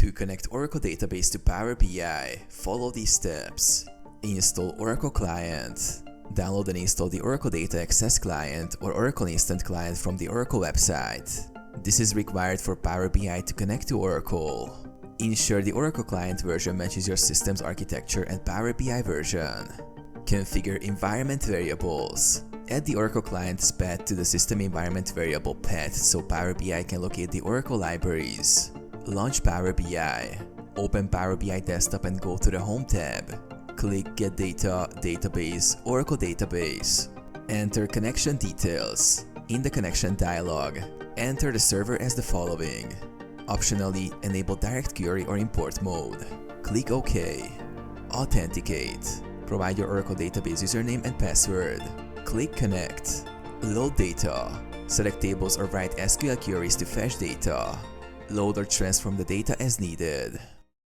To connect Oracle database to Power BI, follow these steps. Install Oracle Client. Download and install the Oracle Data Access Client or Oracle Instant Client from the Oracle website. This is required for Power BI to connect to Oracle. Ensure the Oracle Client version matches your system's architecture and Power BI version. Configure environment variables. Add the Oracle Client's path to the system environment variable path so Power BI can locate the Oracle libraries. Launch Power BI. Open Power BI Desktop and go to the Home tab. Click Get Data, Database, Oracle Database. Enter connection details. In the connection dialog, enter the server as the following. Optionally, enable direct query or import mode. Click OK. Authenticate. Provide your Oracle database username and password. Click Connect. Load data. Select tables or write SQL queries to fetch data. Load or transform the data as needed.